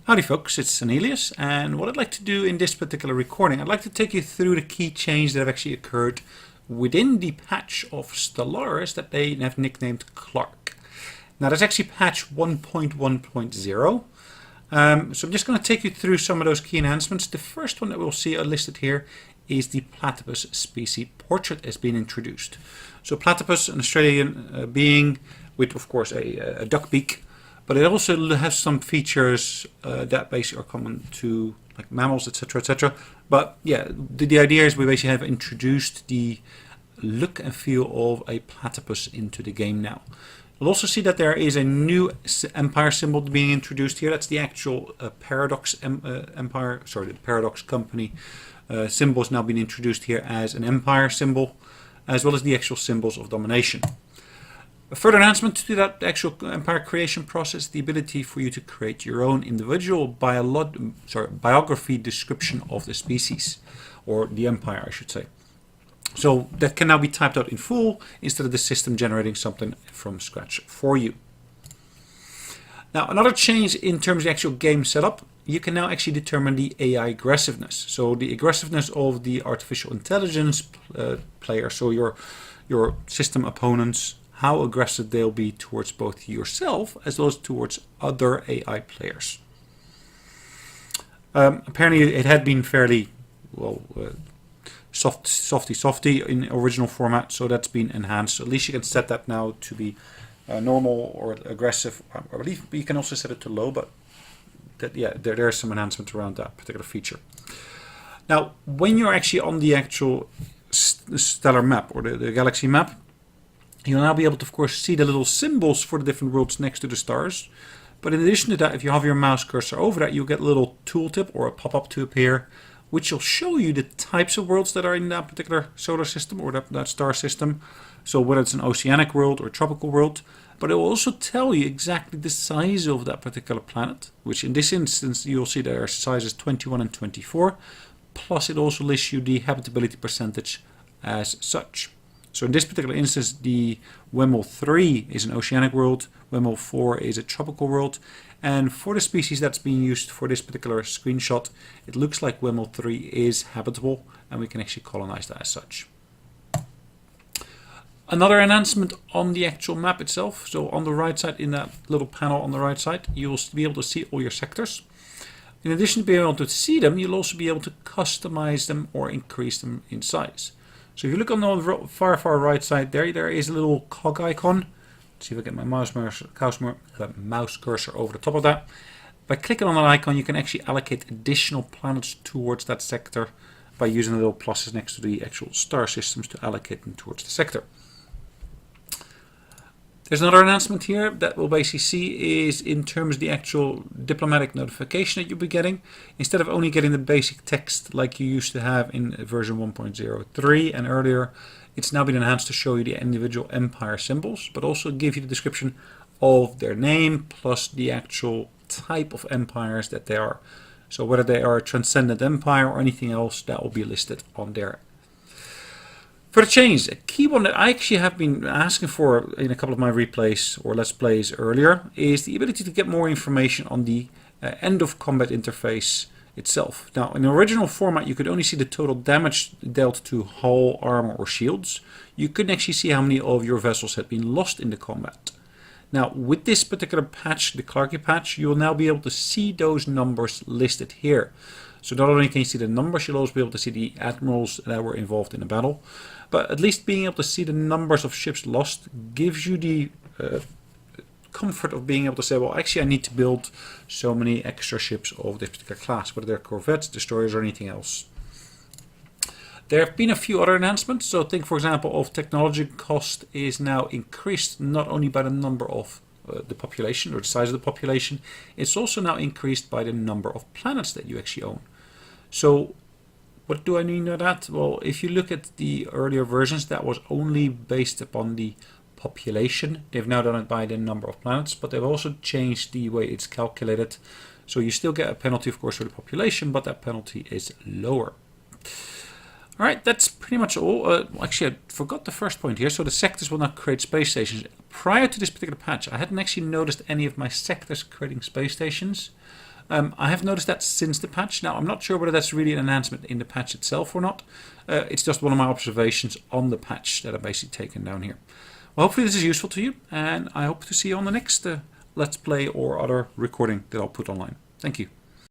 Howdy folks, it's Sonelias, and what I'd like to do in this particular recording, I'd like to take you through the key changes that have actually occurred within the patch of Stellaris that they have nicknamed Clarke. Now that's actually patch 1.1.0. So I'm just going to take you through some of those key enhancements. The first one that we'll see listed here is the Platypus species portrait has been introduced. So Platypus, an Australian being with of course a duck beak, but it also has some features that basically are common to like mammals, etc., etc. But yeah, the idea is we basically have introduced the look and feel of a platypus into the game now. You'll also see that there is a new empire symbol being introduced here. That's the actual Paradox empire. Sorry, the Paradox company symbol is now being introduced here as an empire symbol, as well as the actual symbols of domination. A further enhancement to that actual empire creation process, the ability for you to create your own individual biography description of the species, or the empire I should say. So that can now be typed out in full instead of the system generating something from scratch for you. Now another change in terms of the actual game setup, you can now actually determine the AI aggressiveness. So the aggressiveness of the artificial intelligence player, so your system opponents, how aggressive they'll be towards both yourself as well as towards other AI players. Apparently it had been fairly well softy in original format, so that's been enhanced. So at least you can set that now to be normal or aggressive. I believe you can also set it to low, but that, yeah, there are some enhancements around that particular feature. Now when you're actually on the actual stellar map or the galaxy map, you'll now be able to, of course, see the little symbols for the different worlds next to the stars. But in addition to that, if you have your mouse cursor over that, you'll get a little tooltip or a pop-up to appear, which will show you the types of worlds that are in that particular solar system or that star system. So whether it's an oceanic world or a tropical world. But it will also tell you exactly the size of that particular planet, which in this instance, you'll see there are sizes 21 and 24. Plus it also lists you the habitability percentage as such. So in this particular instance, the WEML 3 is an oceanic world, WEML 4 is a tropical world, and for the species that's being used for this particular screenshot, it looks like WEML 3 is habitable, and we can actually colonize that as such. Another enhancement on the actual map itself, so on the right side, in that little panel on the right side, you'll be able to see all your sectors. In addition to being able to see them, you'll also be able to customize them or increase them in size. So if you look on the far right side there is a little cog icon. Let's see if I get my mouse cursor over the top of that. By clicking on that icon, you can actually allocate additional planets towards that sector by using the little pluses next to the actual star systems to allocate them towards the sector. There's another announcement here that we'll basically see is in terms of the actual diplomatic notification that you'll be getting. Instead of only getting the basic text like you used to have in version 1.03 and earlier, it's now been enhanced to show you the individual empire symbols, but also give you the description of their name plus the actual type of empires that they are. So whether they are a transcendent empire or anything else, that will be listed on there. For the change, a key one that I actually have been asking for in a couple of my replays or let's plays earlier is the ability to get more information on the end of combat interface itself. Now in the original format you could only see the total damage dealt to hull, armor or shields. You couldn't actually see how many of your vessels had been lost in the combat. Now with this particular patch, the Clarke patch, you will now be able to see those numbers listed here. So not only can you see the numbers, you'll also be able to see the admirals that were involved in the battle. But at least being able to see the numbers of ships lost gives you the comfort of being able to say, well, actually I need to build so many extra ships of this particular class, whether they're corvettes, destroyers or anything else. There have been a few other enhancements. So think, for example, of technology cost is now increased not only by the number of the population or the size of the population, it's also now increased by the number of planets that you actually own. So what do I mean by that? Well, if you look at the earlier versions, that was only based upon the population. They've now done it by the number of planets, but they've also changed the way it's calculated. So you still get a penalty, of course, for the population, but that penalty is lower. All right, that's pretty much all. Actually, I forgot the first point here. So the sectors will now create space stations. Prior to this particular patch, I hadn't actually noticed any of my sectors creating space stations. I have noticed that since the patch. Now, I'm not sure whether that's really an enhancement in the patch itself or not. It's just one of my observations on the patch that I've basically taken down here. Well, hopefully this is useful to you, and I hope to see you on the next Let's Play or other recording that I'll put online. Thank you.